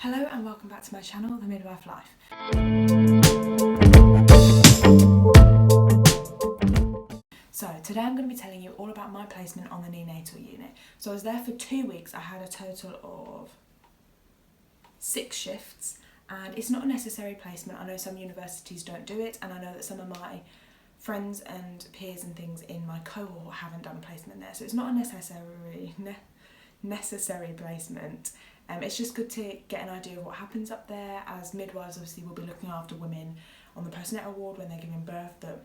Hello and welcome back to my channel, The Midwife Life. So today I'm going to be telling you all about my placement on the neonatal unit. So I was there for 2 weeks. I had a total of 6 shifts and it's not a necessary placement. I know some universities don't do it, and I know that some of my friends and peers and things in my cohort haven't done a placement there. So it's not a necessary placement. It's just good to get an idea of what happens up there, as midwives obviously will be looking after women on the postnatal ward when they're giving birth, that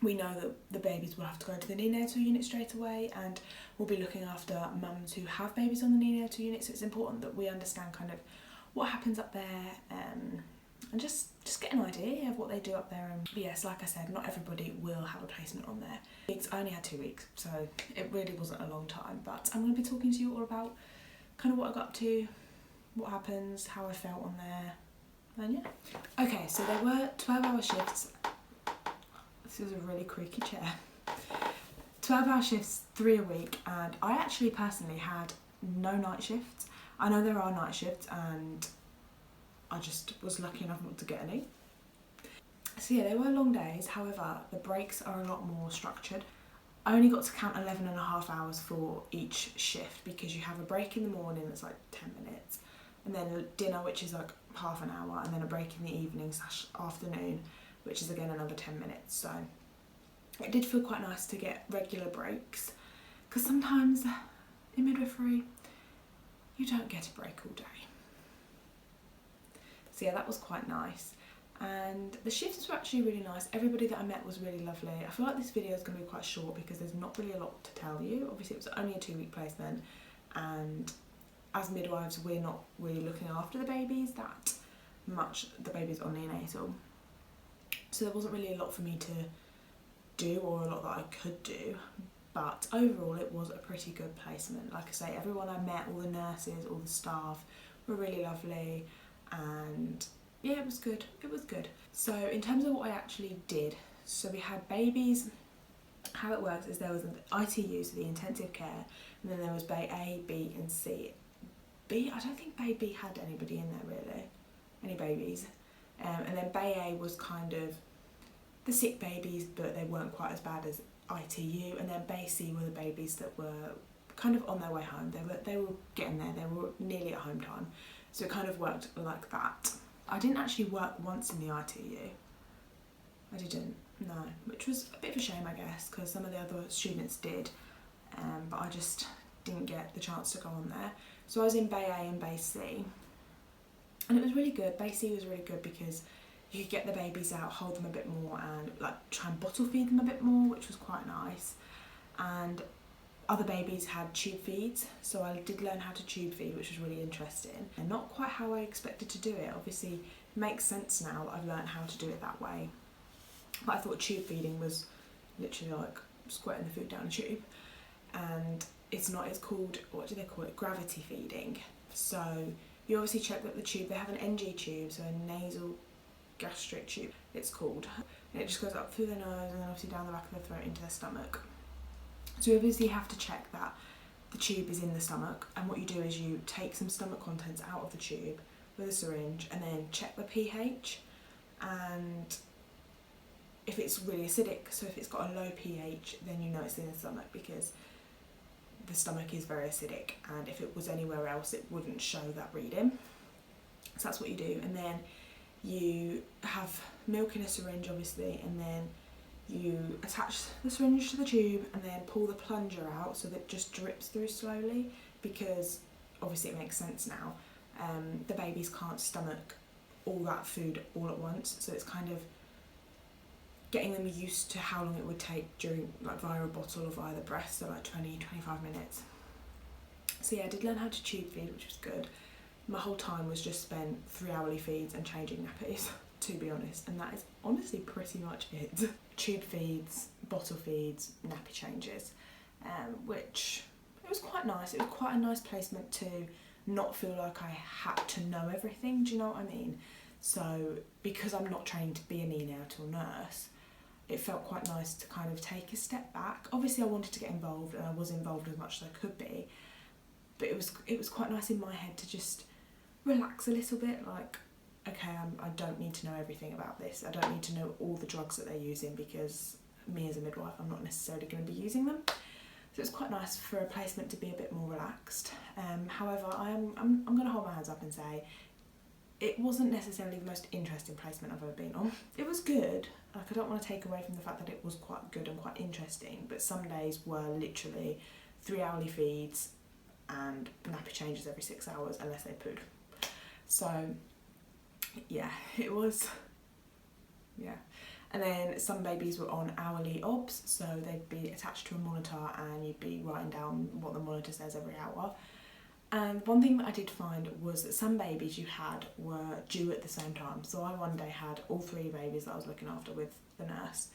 we know that the babies will have to go to the neonatal unit straight away, and we'll be looking after mums who have babies on the neonatal unit. So it's important that we understand kind of what happens up there, and just get an idea of what they do up there. But yes, like I said, not everybody will have a placement on there. I only had 2 weeks, so it really wasn't a long time, but I'm going to be talking to you all about kind of what I got up to, what happens, how I felt on there, and yeah. Okay, so there were 12-hour shifts. This is a really creaky chair. 12-hour shifts, 3 a week, and I actually personally had no night shifts. I know there are night shifts, and I just was lucky enough not to get any. So yeah, they were long days. However, the breaks are a lot more structured. I only got to count 11.5 hours for each shift, because you have a break in the morning that's like 10 minutes, and then dinner, which is like half an hour, and then a break in the evening / afternoon, which is again another 10 minutes. So it did feel quite nice to get regular breaks, because sometimes in midwifery you don't get a break all day. So yeah, that was quite nice. And the shifts were actually really nice. Everybody that I met was really lovely. I feel like this video is going to be quite short because there's not really a lot to tell you. Obviously it was only a 2-week placement, and as midwives we're not really looking after the babies that much, the babies on neonatal. So there wasn't really a lot for me to do, or a lot that I could do. But overall it was a pretty good placement. Like I say, everyone I met, all the nurses, all the staff were really lovely, and yeah, it was good. It was good. So in terms of what I actually did, so we had babies. How it works is there was an ITU, so the intensive care, and then there was Bay A, B and C. B, I don't think Bay B had anybody in there really, any babies. And then Bay A was kind of the sick babies, but they weren't quite as bad as ITU. And then Bay C were the babies that were kind of on their way home. They were getting there. They were nearly at home time. So it kind of worked like that. I didn't actually work once in the ITU. I didn't, no, which was a bit of a shame, I guess, because some of the other students did, but I just didn't get the chance to go on there. So I was in Bay A and Bay C, and it was really good. Bay C was really good because you could get the babies out, hold them a bit more, and like try and bottle feed them a bit more, which was quite nice. And other babies had tube feeds, so I did learn how to tube feed, which was really interesting, and not quite how I expected to do it. Obviously it makes sense now that I've learned how to do it that way, but I thought tube feeding was literally like squirting the food down a tube, and it's not. It's called, what do they call it, gravity feeding. So you obviously check that the tube, they have an NG tube, so a nasal gastric tube it's called, and it just goes up through the nose and then obviously down the back of the throat into the stomach. So you obviously have to check that the tube is in the stomach, and what you do is you take some stomach contents out of the tube with a syringe and then check the pH, and if it's really acidic, so if it's got a low pH, then you know it's in the stomach, because the stomach is very acidic, and if it was anywhere else it wouldn't show that reading. So that's what you do, and then you have milk in a syringe obviously, and then you attach the syringe to the tube and then pull the plunger out so that it just drips through slowly, because obviously it makes sense now. The babies can't stomach all that food all at once, so it's kind of getting them used to how long it would take during, like via a bottle or via the breast, so like 20-25 minutes. So yeah, I did learn how to tube feed, which was good. My whole time was just spent 3-hourly feeds and changing nappies, to be honest, and that is honestly pretty much it. Tube feeds, bottle feeds, nappy changes, which it was quite nice. It was quite a nice placement to not feel like I had to know everything, do you know what I mean? So because I'm not trained to be a neonatal nurse, it felt quite nice to kind of take a step back. Obviously I wanted to get involved, and I was involved as much as I could be, but it was quite nice in my head to just relax a little bit, like, okay, I don't need to know everything about this. I don't need to know all the drugs that they're using because me as a midwife, I'm not necessarily going to be using them. So it's quite nice for a placement to be a bit more relaxed. However, I'm going to hold my hands up and say it wasn't necessarily the most interesting placement I've ever been on. It was good. Like, I don't want to take away from the fact that it was quite good and quite interesting, but some days were literally 3 hourly feeds and nappy changes every 6 hours unless they pooed. So yeah, it was, yeah. And then some babies were on hourly obs, so they'd be attached to a monitor and you'd be writing down what the monitor says every hour. And one thing that I did find was that some babies you had were due at the same time. So I one day had all 3 babies that I was looking after with the nurse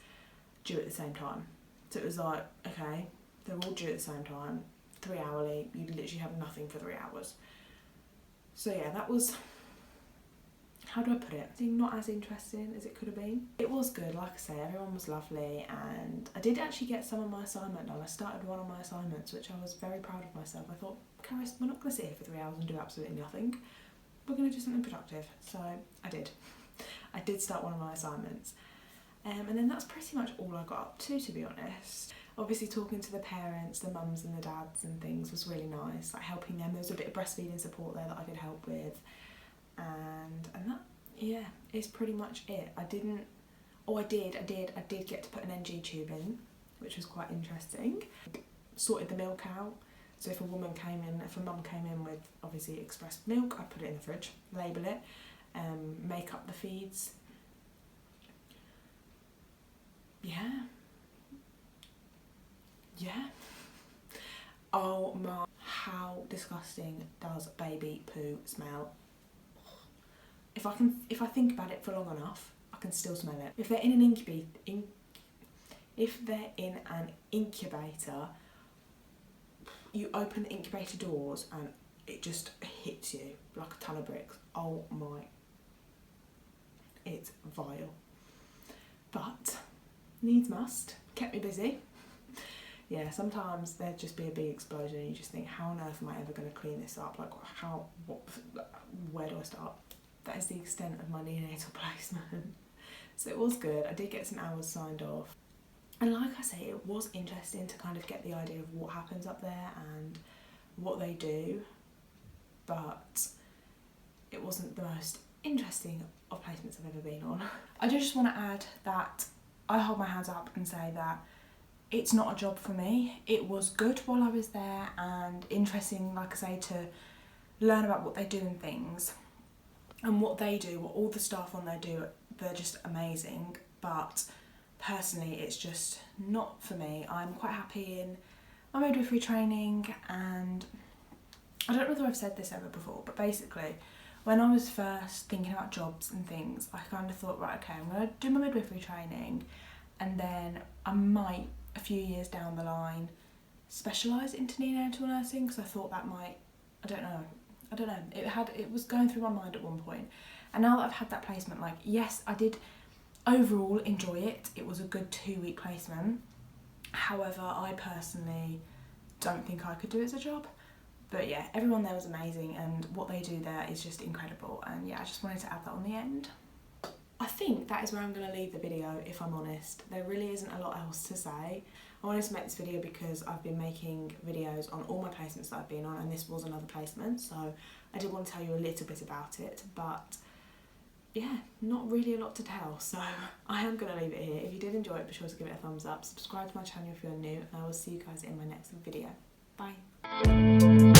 due at the same time. So it was like, okay, they're all due at the same time, 3 hourly, you literally have nothing for 3 hours. So yeah, that was, how do I put it? I think not as interesting as it could have been. It was good, like I say, everyone was lovely, and I did actually get some of my assignment done. I started one of my assignments, which I was very proud of myself. I thought, Caris, we're not going to sit here for 3 hours and do absolutely nothing. We're going to do something productive. So I did. I did start one of my assignments. And then that's pretty much all I got up to be honest. Obviously talking to the parents, the mums and the dads and things was really nice, like helping them. There was a bit of breastfeeding support there that I could help with. And that, yeah, is pretty much it. I did get to put an NG tube in, which was quite interesting. Sorted the milk out. So if a mum came in with obviously expressed milk, I'd put it in the fridge, label it, make up the feeds. Yeah. Oh my, how disgusting does baby poo smell? If I think about it for long enough, I can still smell it. If they're in an incubator, you open the incubator doors and it just hits you like a ton of bricks. Oh my, it's vile. But needs must, kept me busy. Yeah, sometimes there'd just be a big explosion and you just think, how on earth am I ever going to clean this up? Like, where do I start? That is the extent of my neonatal placement. So it was good. I did get some hours signed off. And like I say, it was interesting to kind of get the idea of what happens up there and what they do. But it wasn't the most interesting of placements I've ever been on. I just want to add that I hold my hands up and say that it's not a job for me. It was good while I was there and interesting, like I say, to learn about what they do and things. And what they do, what all the staff on there do, they're just amazing. But personally, it's just not for me. I'm quite happy in my midwifery training, and I don't know whether I've said this ever before, but basically, when I was first thinking about jobs and things, I kind of thought, right, okay, I'm going to do my midwifery training, and then I might, a few years down the line, specialise into neonatal nursing, because I thought that might, I don't know, it was going through my mind at one point. And now that I've had that placement, like, yes, I did overall enjoy it. It was a good 2-week placement. However, I personally don't think I could do it as a job. But yeah, everyone there was amazing and what they do there is just incredible. And yeah, I just wanted to add that on the end. I think that is where I'm going to leave the video, if I'm honest. There really isn't a lot else to say. I wanted to make this video because I've been making videos on all my placements that I've been on, and this was another placement, so I did want to tell you a little bit about it, but yeah, not really a lot to tell, so I am going to leave it here. If you did enjoy it, be sure to give it a thumbs up, subscribe to my channel if you're new, and I will see you guys in my next video. Bye.